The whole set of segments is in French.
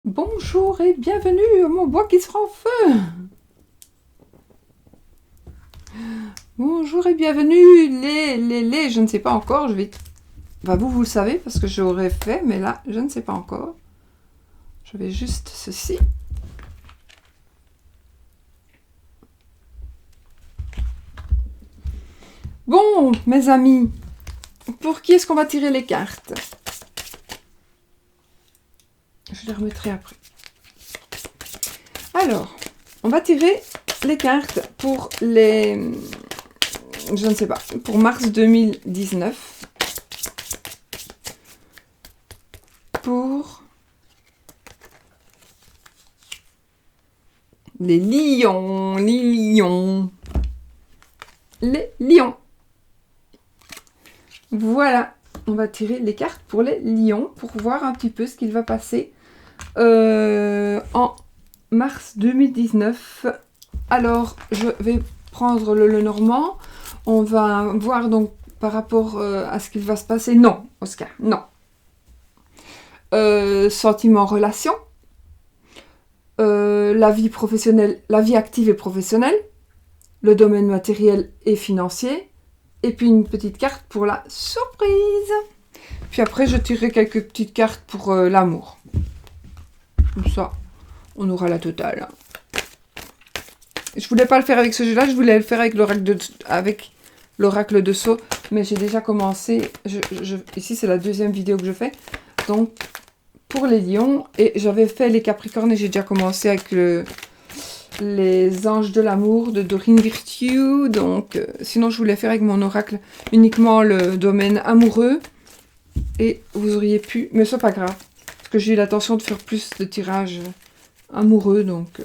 Bonjour et bienvenue à mon bois qui sera en feu. Bonjour et bienvenue, je ne sais pas encore, je vais... Bah vous le savez parce que j'aurais fait, mais là, je ne sais pas encore. Je vais juste ceci. Bon, mes amis, pour qui est-ce qu'on va tirer les cartes? Je les remettrai après. Alors, on va tirer les cartes pour les... Je ne sais pas, pour mars 2019. Pour les lions, les lions. Voilà, on va tirer les cartes pour les lions pour voir un petit peu ce qu'il va passer en mars 2019. Alors, je vais prendre le normand. On va voir donc par rapport à ce qu'il va se passer. Non, Oscar, non. Sentiment, relation. La vie professionnelle, la vie active et professionnelle. Le domaine matériel et financier. Et puis une petite carte pour la surprise. Puis après, je tirerai quelques petites cartes pour l'amour. Comme ça, on aura la totale. Je voulais pas le faire avec ce jeu-là, je voulais le faire avec l'oracle de Sceaux, mais j'ai déjà commencé. Ici, c'est la deuxième vidéo que je fais. Donc, pour les lions, et j'avais fait les capricornes et j'ai déjà commencé avec les anges de l'amour de Dorine Virtue. Donc, sinon, je voulais faire avec mon oracle uniquement le domaine amoureux. Et vous auriez pu, mais c'est pas grave, parce que j'ai eu l'intention de faire plus de tirages amoureux, donc...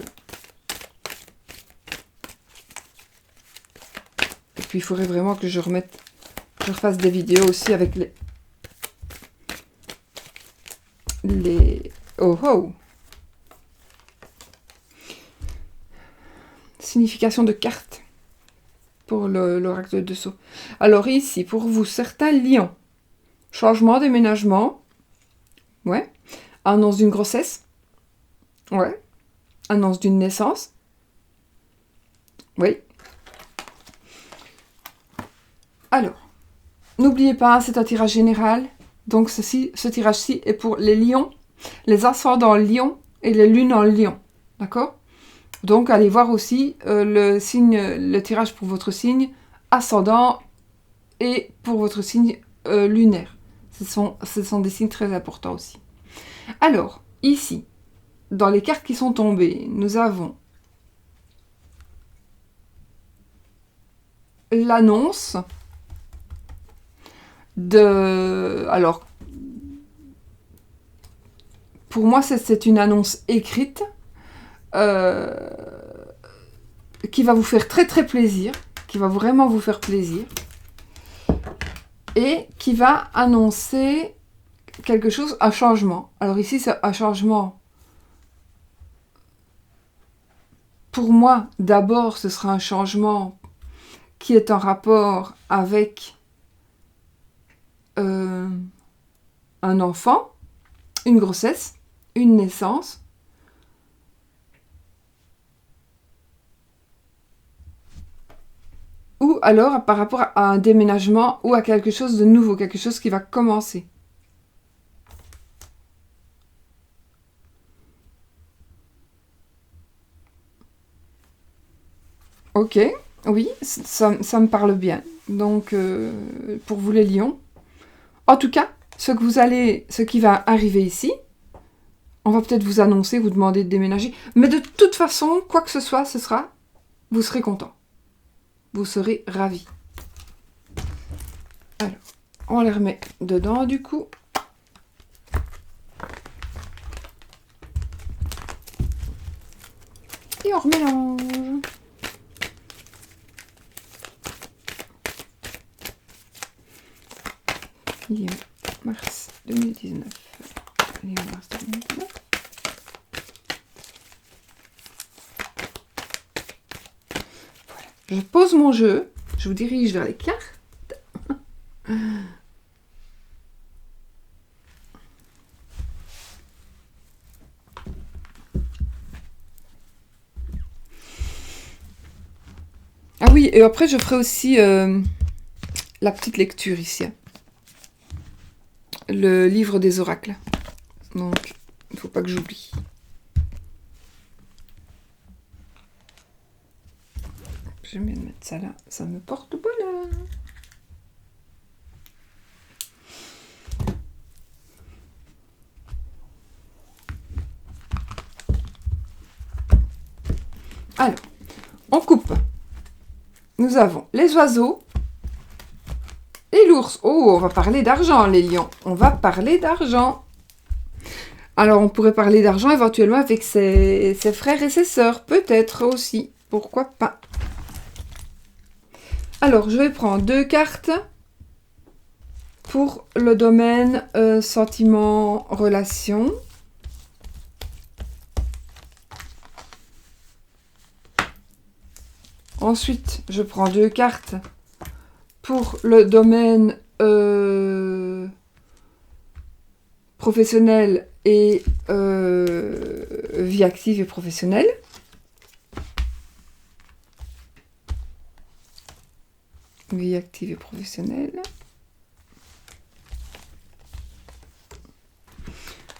Et puis il faudrait vraiment que je refasse des vidéos aussi avec les... Oh oh! Signification de carte pour l'oracle de Sceaux. Alors ici, pour vous, certains lions. Changement, déménagement. Ouais. Annonce d'une grossesse. Ouais. Annonce d'une naissance. Oui. Alors, n'oubliez pas, c'est un tirage général. Donc ce tirage-ci est pour les lions, les ascendants lions et les lunes en lion. D'accord? Donc allez voir aussi le tirage pour votre signe ascendant et pour votre signe lunaire. Ce sont des signes très importants aussi. Alors, ici, dans les cartes qui sont tombées, nous avons l'annonce de... Alors, pour moi, c'est une annonce écrite qui va vous faire très très plaisir, qui va vraiment vous faire plaisir, et qui va annoncer quelque chose, un changement. Alors ici, c'est un changement. Pour moi, d'abord, ce sera un changement qui est en rapport avec un enfant, une grossesse, une naissance. Ou alors par rapport à un déménagement ou à quelque chose de nouveau, quelque chose qui va commencer. Ok, oui, ça me parle bien. Donc, pour vous les lions. En tout cas, ce qui va arriver ici, on va peut-être vous annoncer, vous demander de déménager. Mais de toute façon, quoi que ce soit, vous serez content. Vous serez ravis. Alors, on les remet dedans du coup. Et on remélange. Lyon, mars 2019. Lyon, mars 2019. Voilà. Je pose mon jeu. Je vous dirige vers les cartes. oui, et après je ferai aussi la petite lecture ici. Hein. Le livre des oracles. Donc, il ne faut pas que j'oublie. Je vais mettre ça là. Ça me porte bonheur. Alors, on coupe. Nous avons les oiseaux et l'ours. Oh, on va parler d'argent, les lions. On va parler d'argent. Alors, on pourrait parler d'argent éventuellement avec ses frères et ses sœurs. Peut-être aussi. Pourquoi pas? Alors, je vais prendre 2 cartes pour le domaine sentiment, relation. Ensuite, je prends 2 cartes pour le domaine professionnel et vie active et professionnelle. Vie active et professionnelle.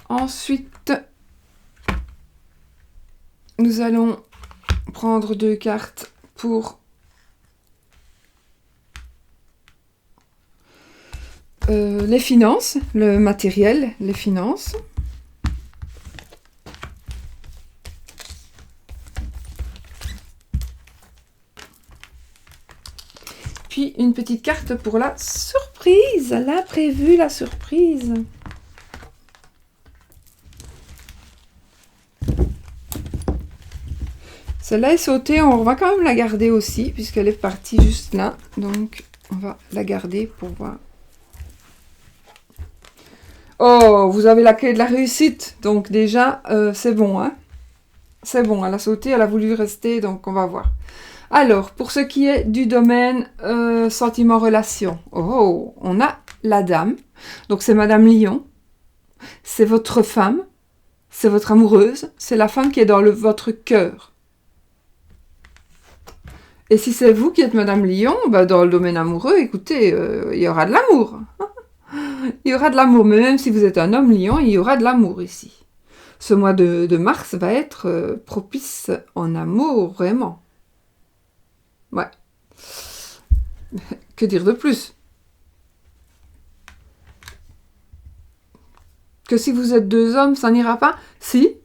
Ensuite, nous allons prendre 2 cartes pour les finances, le matériel, les finances. Puis une petite carte pour la surprise, l'imprévu, la surprise. Celle-là est sautée, on va quand même la garder aussi, puisqu'elle est partie juste là. Donc, on va la garder pour voir. Oh, vous avez la clé de la réussite. Donc déjà, c'est bon. Hein, c'est bon, elle a sauté, elle a voulu rester, donc on va voir. Alors, pour ce qui est du domaine sentiment-relation, oh, on a la dame. Donc, c'est Madame Lion. C'est votre femme. C'est votre amoureuse. C'est la femme qui est dans votre cœur. Et si c'est vous qui êtes Madame Lion, bah dans le domaine amoureux, écoutez, il y aura de l'amour. Il y aura de l'amour, mais même si vous êtes un homme lion, il y aura de l'amour ici. Ce mois de mars va être propice en amour, vraiment. Ouais. Que dire de plus? Que si vous êtes 2 hommes, ça n'ira pas? Si,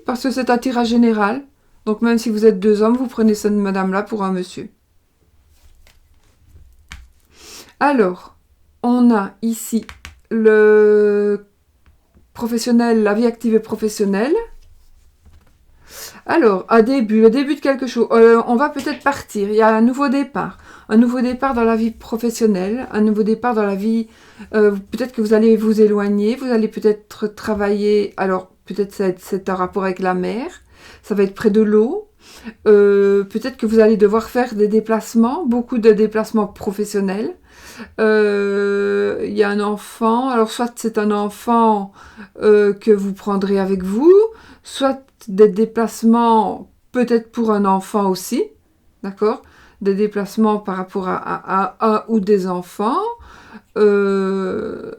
parce que c'est un tirage général. Donc même si vous êtes 2 hommes, vous prenez cette madame-là pour un monsieur. Alors, on a ici le professionnel, la vie active et professionnelle. Alors, le début de quelque chose. On va peut-être partir. Il y a un nouveau départ. Un nouveau départ dans la vie professionnelle. Un nouveau départ dans la vie... peut-être que vous allez vous éloigner. Vous allez peut-être travailler... Alors, peut-être c'est un rapport avec la mer. Ça va être près de l'eau. Peut-être que vous allez devoir faire des déplacements. Beaucoup de déplacements professionnels. Il y a un enfant. Alors, soit c'est un enfant que vous prendrez avec vous. Soit des déplacements peut-être pour un enfant aussi, d'accord? Des déplacements par rapport à un ou des enfants. Le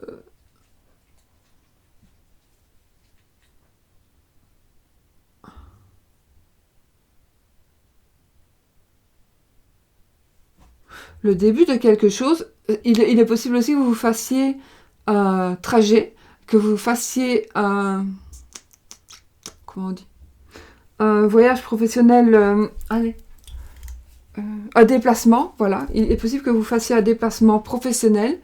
début de quelque chose, il est possible aussi que vous fassiez un trajet, que vous fassiez un... Comment on dit? Un voyage professionnel, un déplacement, voilà. Il est possible que vous fassiez un déplacement professionnel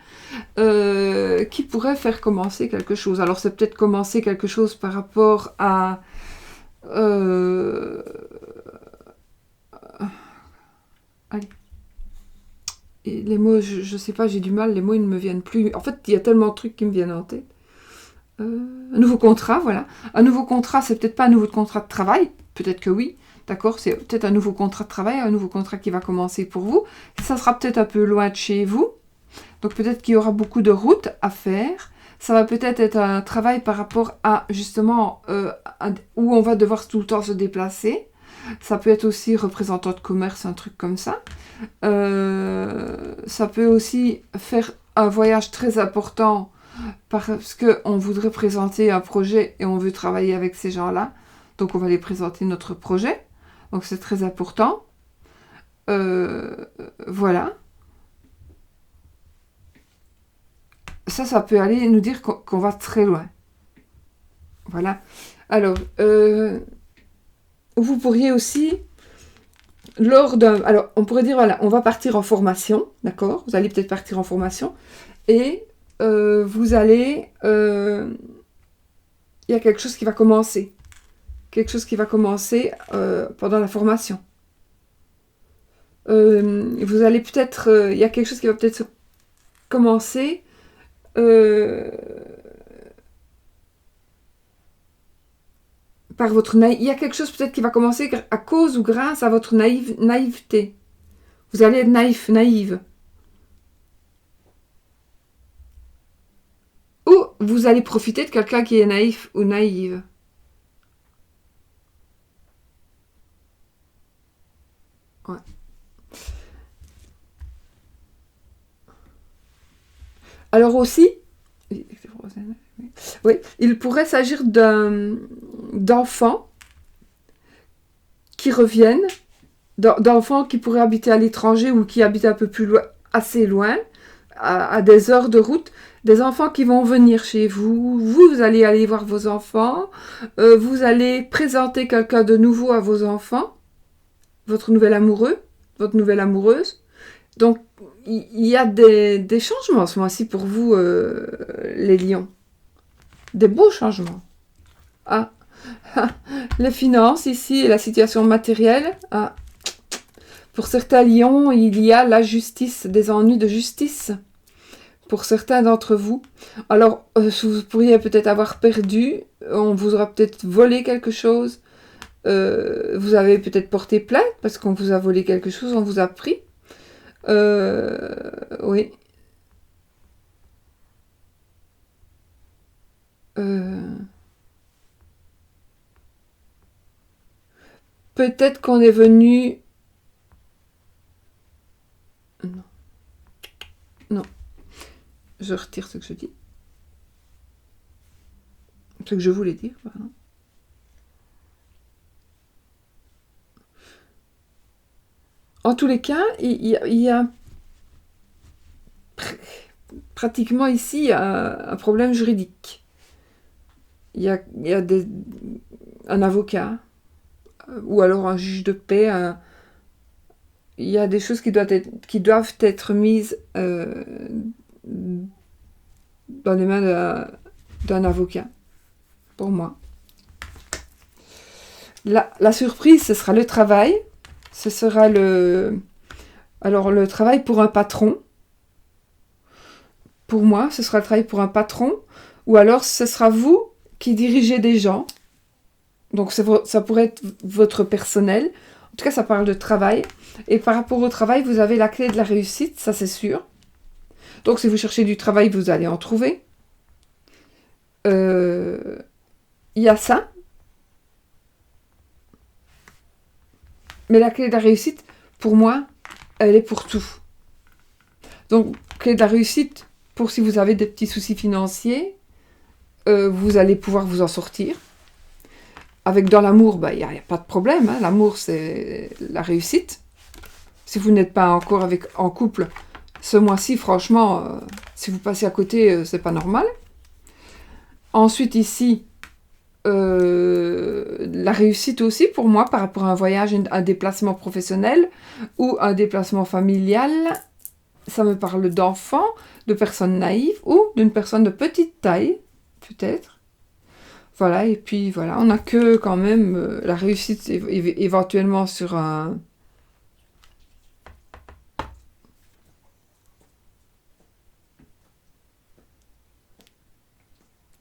qui pourrait faire commencer quelque chose. Alors, c'est peut-être commencer quelque chose par rapport à... allez. Et les mots, je sais pas, j'ai du mal, les mots, ils ne me viennent plus. En fait, il y a tellement de trucs qui me viennent en tête. Un nouveau contrat, voilà. Un nouveau contrat, c'est peut-être pas un nouveau contrat de travail, peut-être que oui, d'accord, c'est peut-être un nouveau contrat de travail, un nouveau contrat qui va commencer pour vous. Ça sera peut-être un peu loin de chez vous, donc peut-être qu'il y aura beaucoup de routes à faire. Ça va peut-être être un travail par rapport à, justement, où on va devoir tout le temps se déplacer. Ça peut être aussi représentant de commerce, un truc comme ça. Ça peut aussi faire un voyage très important parce qu'on voudrait présenter un projet et on veut travailler avec ces gens-là. Donc on va les présenter notre projet. Donc c'est très important. Voilà. Ça peut aller nous dire qu'on va très loin. Voilà. Alors, vous pourriez aussi, alors, on pourrait dire, voilà, on va partir en formation, d'accord? Vous allez peut-être partir en formation, et vous allez... il y a quelque chose qui va commencer. Quelque chose qui va commencer pendant la formation. Vous allez peut-être... il y a quelque chose qui va peut-être commencer... par votre il y a quelque chose peut-être qui va commencer à cause ou grâce à votre naïveté. Vous allez être naïve. Ou vous allez profiter de quelqu'un qui est naïf ou naïve. Ouais. Alors aussi, oui, il pourrait s'agir d'enfants qui reviennent, d'enfants qui pourraient habiter à l'étranger ou qui habitent un peu plus loin, assez loin, à des heures de route, des enfants qui vont venir chez vous, vous allez aller voir vos enfants, vous allez présenter quelqu'un de nouveau à vos enfants, votre nouvel amoureux, votre nouvelle amoureuse. Donc, il y a des changements ce mois-ci pour vous, les lions. Des beaux changements. Ah, les finances ici et la situation matérielle. Ah. Pour certains lions, il y a la justice, des ennuis de justice. Pour certains d'entre vous. Alors, vous pourriez peut-être avoir perdu, on vous aura peut-être volé quelque chose. Vous avez peut-être porté plainte parce qu'on vous a volé quelque chose, on vous a pris. Oui. Peut-être qu'on est venu... Non. Non. Je retire ce que je dis. Ce que je voulais dire, pardon. En tous les cas, il y a pratiquement ici un problème juridique. Il y a un avocat, ou alors un juge de paix. Il y a des choses qui doivent être mises dans les mains d'un avocat, pour moi. La surprise, ce sera le travail. Ce sera le travail pour un patron. Pour moi, ce sera le travail pour un patron. Ou alors, ce sera vous qui dirigez des gens. Donc, ça pourrait être votre personnel. En tout cas, ça parle de travail. Et par rapport au travail, vous avez la clé de la réussite, ça c'est sûr. Donc, si vous cherchez du travail, vous allez en trouver. Il y a ça. Mais la clé de la réussite, pour moi, elle est pour tout. Donc, clé de la réussite, pour si vous avez des petits soucis financiers, vous allez pouvoir vous en sortir. Avec dans l'amour, il n'y a pas de problème. Hein. L'amour, c'est la réussite. Si vous n'êtes pas encore en couple, ce mois-ci, franchement, si vous passez à côté, c'est pas normal. Ensuite, ici, la réussite aussi, pour moi, par rapport à un voyage, un déplacement professionnel ou un déplacement familial, ça me parle d'enfants, de personnes naïves ou d'une personne de petite taille, peut-être. Voilà, et puis voilà, on n'a que quand même la réussite éventuellement sur un...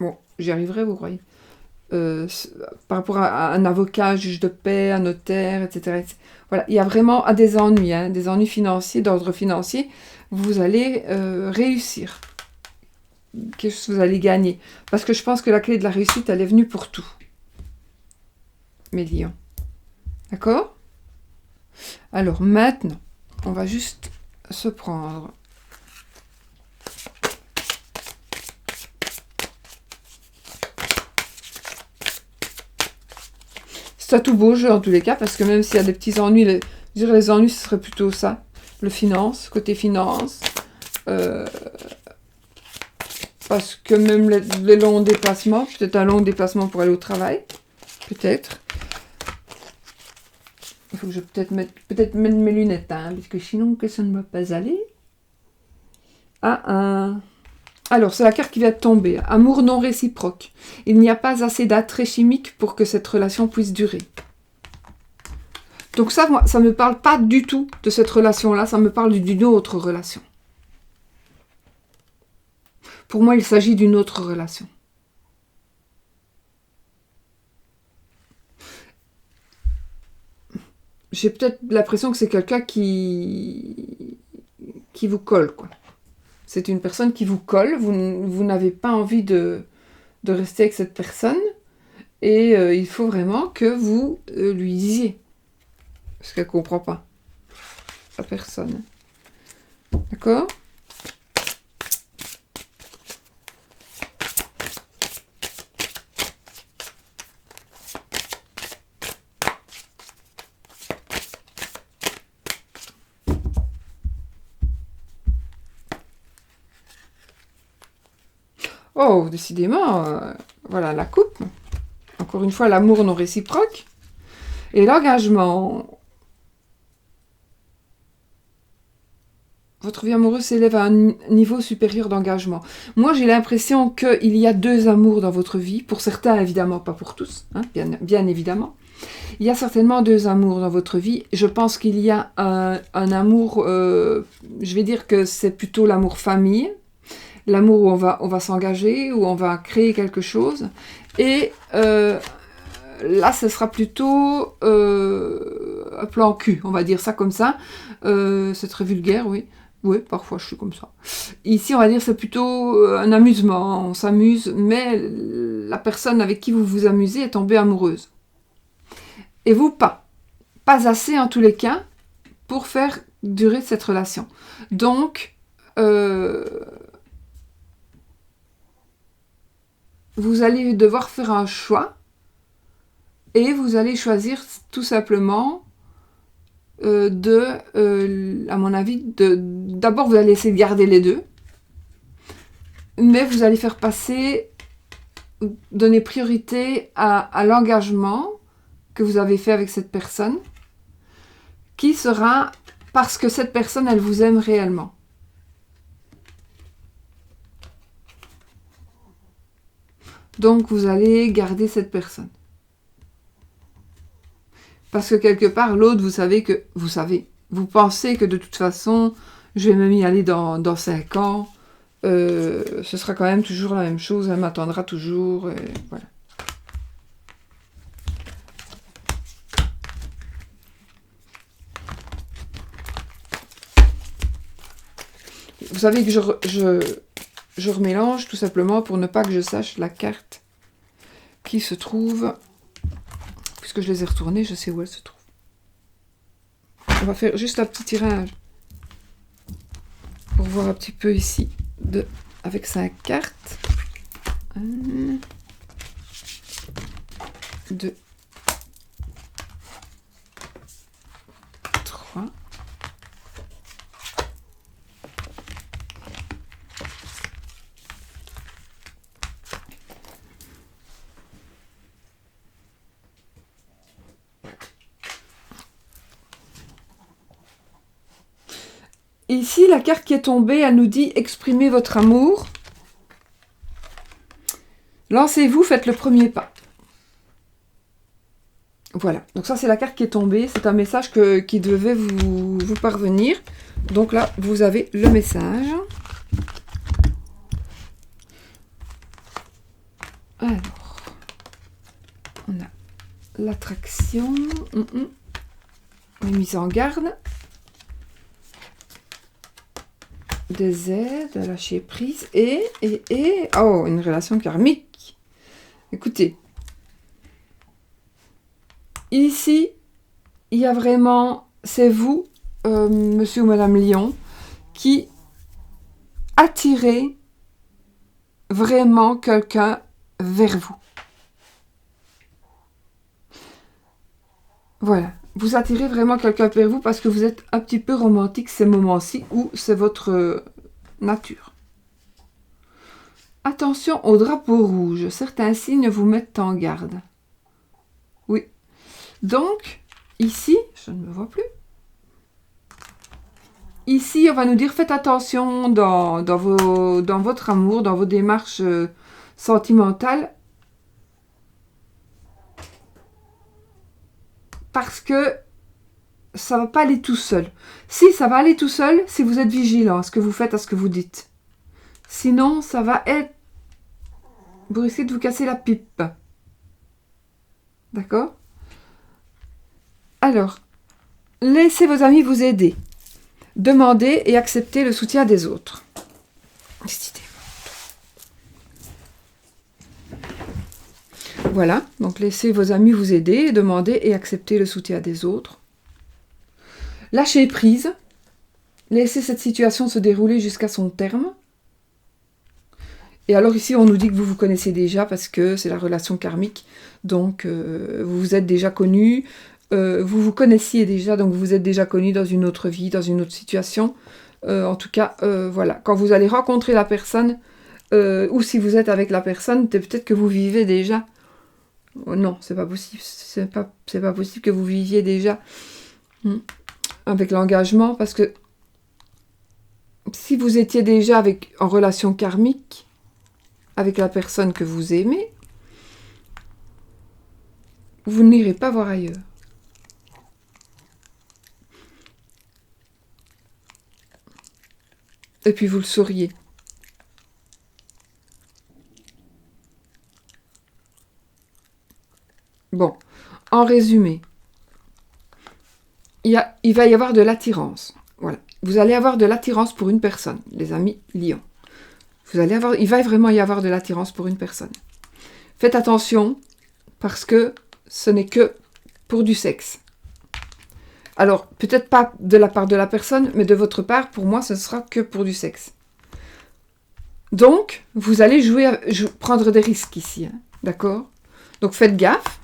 Bon, j'y arriverai, vous croyez par rapport à un avocat, un juge de paix, un notaire, etc. etc. Voilà, il y a vraiment des ennuis, des ennuis financiers, d'ordre financier. Vous allez réussir. Quelque chose que vous allez gagner. Parce que je pense que la clé de la réussite, elle est venue pour tout. Mes lions. D'accord? Alors maintenant, on va juste se prendre c'est un tout beau jeu en tous les cas, parce que même s'il y a des petits ennuis, je dirais les ennuis, ce serait plutôt ça. Le finance, côté finance. Parce que même les longs déplacements, peut-être un long déplacement pour aller au travail. Peut-être. Il faut que je peut-être mette mes lunettes, hein, parce que sinon, que ça ne va pas aller. Alors, c'est la carte qui vient de tomber. Amour non réciproque. Il n'y a pas assez d'attrait chimique pour que cette relation puisse durer. Donc ça, moi, ça ne me parle pas du tout de cette relation-là. Ça me parle d'une autre relation. Pour moi, il s'agit d'une autre relation. J'ai peut-être l'impression que c'est quelqu'un qui vous colle, quoi. C'est une personne qui vous colle, vous n'avez pas envie de rester avec cette personne, et il faut vraiment que vous lui disiez. Parce qu'elle ne comprend pas. La personne. D'accord ? Oh, décidément, voilà la coupe. Encore une fois, l'amour non réciproque. Et l'engagement. Votre vie amoureuse s'élève à un niveau supérieur d'engagement. Moi, j'ai l'impression qu'il y a deux amours dans votre vie. Pour certains, évidemment, pas pour tous, hein, bien évidemment. Il y a certainement deux amours dans votre vie. Je pense qu'il y a un amour, je vais dire que c'est plutôt l'amour famille. L'amour où on va s'engager, où on va créer quelque chose. Et là, ce sera plutôt un plan cul, on va dire ça comme ça. C'est très vulgaire, oui. Oui, parfois je suis comme ça. Ici, on va dire c'est plutôt un amusement. On s'amuse, mais la personne avec qui vous vous amusez est tombée amoureuse. Et vous, pas. Pas assez, en tous les cas, pour faire durer cette relation. Donc, vous allez devoir faire un choix et vous allez choisir tout simplement à mon avis, d'abord vous allez essayer de garder les deux, mais vous allez faire donner priorité à l'engagement que vous avez fait avec cette personne, qui sera parce que cette personne, elle vous aime réellement. Donc vous allez garder cette personne. Parce que quelque part, l'autre, vous pensez que de toute façon, je vais même y aller dans 5 ans, ce sera quand même toujours la même chose, elle m'attendra toujours, et voilà. Vous savez que je remélange tout simplement pour ne pas que je sache la carte qui se trouve, puisque je les ai retournées, je sais où elle se trouve. On va faire juste un petit tirage pour voir un petit peu ici, avec 5 cartes. 1, 2, 3. Ici, la carte qui est tombée, elle nous dit « Exprimez votre amour. Lancez-vous, faites le premier pas. » Voilà, donc ça c'est la carte qui est tombée. C'est un message qui devait vous parvenir. Donc là, vous avez le message. Alors, on a l'attraction, les mises en garde. Des aides à lâcher prise et oh, une relation karmique. Écoutez, ici, il y a vraiment, c'est vous, monsieur ou madame Lion, qui attirez vraiment quelqu'un vers vous. Voilà, vous attirez vraiment quelqu'un vers vous parce que vous êtes un petit peu romantique ces moments-ci où c'est votre nature. Attention au drapeau rouge, certains signes vous mettent en garde. Oui, donc ici, je ne me vois plus. Ici, on va nous dire faites attention dans votre amour, dans vos démarches sentimentales. Parce que ça va pas aller tout seul. Si, ça va aller tout seul si vous êtes vigilant à ce que vous faites, à ce que vous dites. Sinon, ça va être... Vous risquez de vous casser la pipe. D'accord? Alors, laissez vos amis vous aider. Demandez et acceptez le soutien des autres. Voilà, donc laissez vos amis vous aider, demandez et acceptez le soutien des autres. Lâchez prise. Laissez cette situation se dérouler jusqu'à son terme. Et alors ici, on nous dit que vous vous connaissez déjà parce que c'est la relation karmique. Donc, vous vous êtes déjà connus. Vous vous connaissiez déjà, donc vous vous êtes déjà connus dans une autre vie, dans une autre situation. En tout cas, voilà. Quand vous allez rencontrer la personne, ou si vous êtes avec la personne, peut-être que vous vivez déjà. Oh non, c'est pas possible. C'est pas possible que vous viviez déjà avec l'engagement, parce que si vous étiez déjà en relation karmique avec la personne que vous aimez, vous n'irez pas voir ailleurs. Et puis vous le sauriez. Bon, en résumé, il va y avoir de l'attirance. Voilà. Vous allez avoir de l'attirance pour une personne, les amis Lion. Il va vraiment y avoir de l'attirance pour une personne. Faites attention, parce que ce n'est que pour du sexe. Alors, peut-être pas de la part de la personne, mais de votre part, pour moi, ce ne sera que pour du sexe. Donc, vous allez prendre des risques ici, hein, d'accord? Donc, faites gaffe.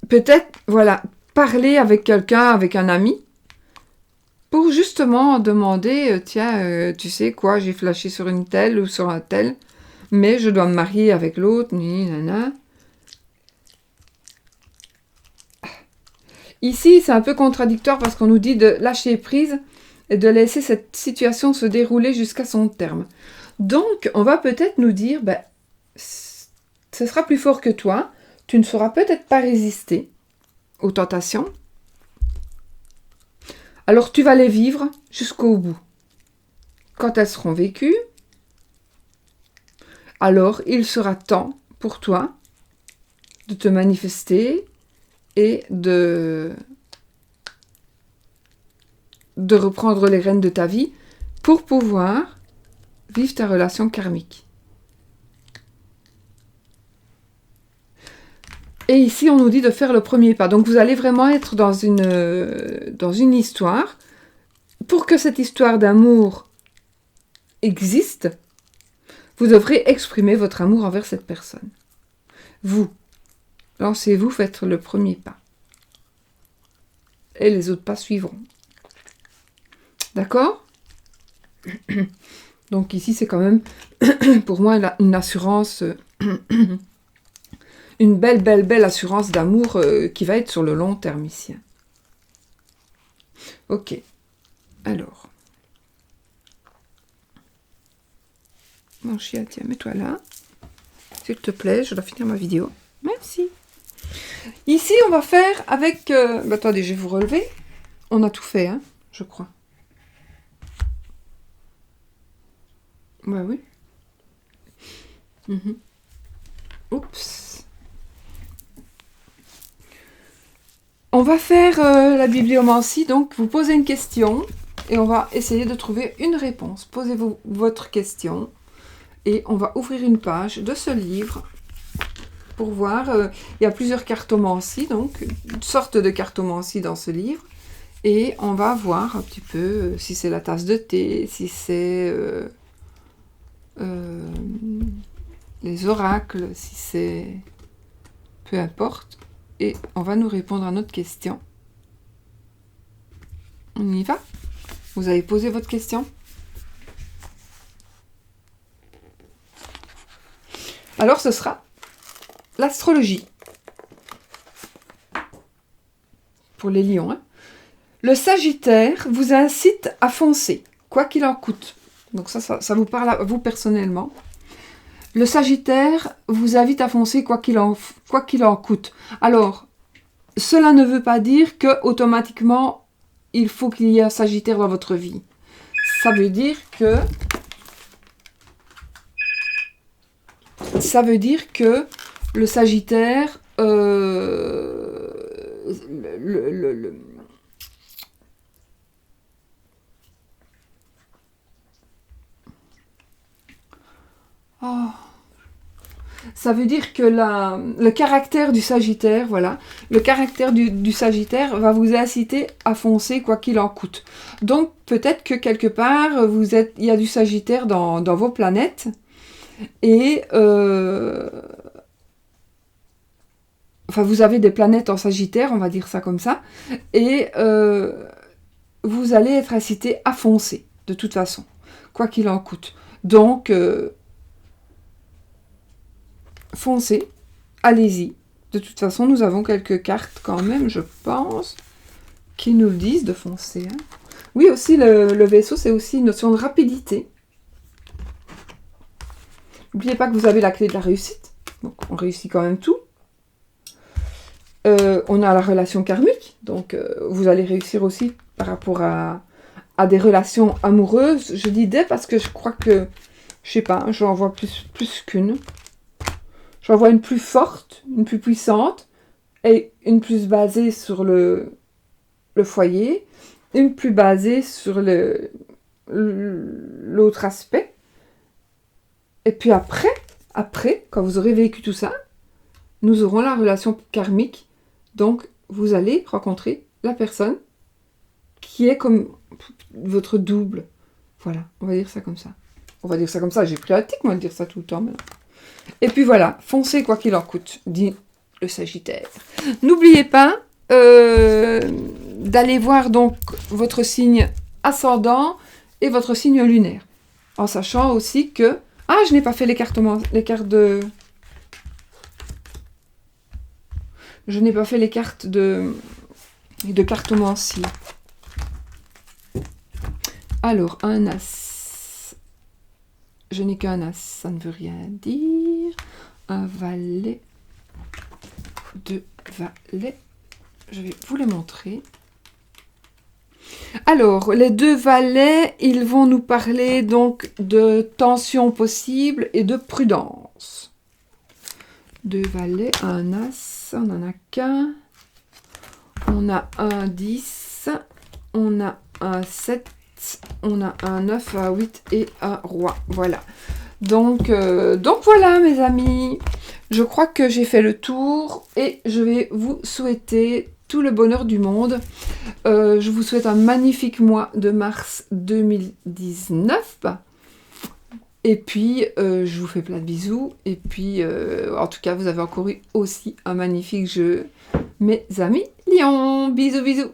Peut-être, voilà, parler avec quelqu'un, avec un ami, pour justement demander, tiens, tu sais quoi, j'ai flashé sur une telle ou sur un tel, mais je dois me marier avec l'autre, nana. Ici, c'est un peu contradictoire parce qu'on nous dit de lâcher prise et de laisser cette situation se dérouler jusqu'à son terme. Donc, on va peut-être nous dire, ben, ce sera plus fort que toi, tu ne sauras peut-être pas résister aux tentations. Alors, tu vas les vivre jusqu'au bout. Quand elles seront vécues, alors il sera temps pour toi de te manifester et de reprendre les rênes de ta vie pour pouvoir vivre ta relation karmique. Et ici, on nous dit de faire le premier pas. Donc, vous allez vraiment être dans une histoire. Pour que cette histoire d'amour existe, vous devrez exprimer votre amour envers cette personne. Vous, lancez-vous, faites le premier pas. Et les autres pas suivront. D'accord? Donc ici, c'est quand même, pour moi, une assurance, une belle assurance d'amour qui va être sur le long terme ici. Ok. Alors. Mon chien, tiens, mets-toi là. S'il te plaît, je dois finir ma vidéo. Merci. Ici, on va faire avec... attendez, je vais vous relever. On a tout fait, hein, je crois. Ouais, oui. Oups. On va faire la bibliomancie. Donc, vous posez une question et on va essayer de trouver une réponse. Posez-vous votre question et on va ouvrir une page de ce livre pour voir. Il y a plusieurs cartomancies, donc une sorte de cartomancie dans ce livre. Et on va voir un petit peu si c'est la tasse de thé, si c'est les oracles, si c'est... peu importe. Et on va nous répondre à notre question. On y va? Vous avez posé votre question? Alors ce sera l'astrologie. Pour les lions. Hein. Le Sagittaire vous incite à foncer, quoi qu'il en coûte. Donc ça vous parle à vous personnellement. Le Sagittaire vous invite à foncer quoi qu'il en coûte. Alors, cela ne veut pas dire que automatiquement il faut qu'il y ait un Sagittaire dans votre vie. Ça veut dire que le Sagittaire, ça veut dire que le caractère du Sagittaire, voilà, le caractère du Sagittaire va vous inciter à foncer quoi qu'il en coûte. Donc peut-être que quelque part, il y a du Sagittaire dans vos planètes, et enfin vous avez des planètes en Sagittaire, on va dire ça comme ça, et vous allez être incité à foncer, de toute façon, quoi qu'il en coûte. Donc, foncez, allez-y. De toute façon, nous avons quelques cartes quand même, je pense, qui nous le disent de foncer. Hein. Oui, aussi, le vaisseau, c'est aussi une notion de rapidité. N'oubliez pas que vous avez la clé de la réussite. Donc, on réussit quand même tout. On a la relation karmique. Donc, vous allez réussir aussi par rapport à des relations amoureuses. Je dis des parce que je crois que, je sais pas, j'en vois plus qu'une. J'en vois une plus forte, une plus puissante, et une plus basée sur le foyer, une plus basée sur l'autre aspect. Et puis après, quand vous aurez vécu tout ça, nous aurons la relation karmique. Donc, vous allez rencontrer la personne qui est comme votre double. Voilà, on va dire ça comme ça. On va dire ça comme ça, j'ai pris la tique, moi, de dire ça tout le temps maintenant. Et puis voilà, foncez quoi qu'il en coûte, dit le Sagittaire. N'oubliez pas d'aller voir donc votre signe ascendant et votre signe lunaire. En sachant aussi que... Ah, je n'ai pas fait les cartes de... Je n'ai pas fait les cartes de cartomancie. Alors, un as. Je n'ai qu'un as, ça ne veut rien dire. Un valet. Deux valets. Je vais vous les montrer. Alors, les deux valets, ils vont nous parler donc de tension possible et de prudence. Deux valets, un as, on n'en a qu'un. On a un 10, on a un 7, on a un 9, un 8 et un roi. Voilà. Donc voilà mes amis. Je crois que j'ai fait le tour et je vais vous souhaiter tout le bonheur du monde. Je vous souhaite un magnifique mois de mars 2019. Et puis, je vous fais plein de bisous. Et puis, en tout cas, vous avez encore eu aussi un magnifique jeu. Mes amis lions, bisous bisous.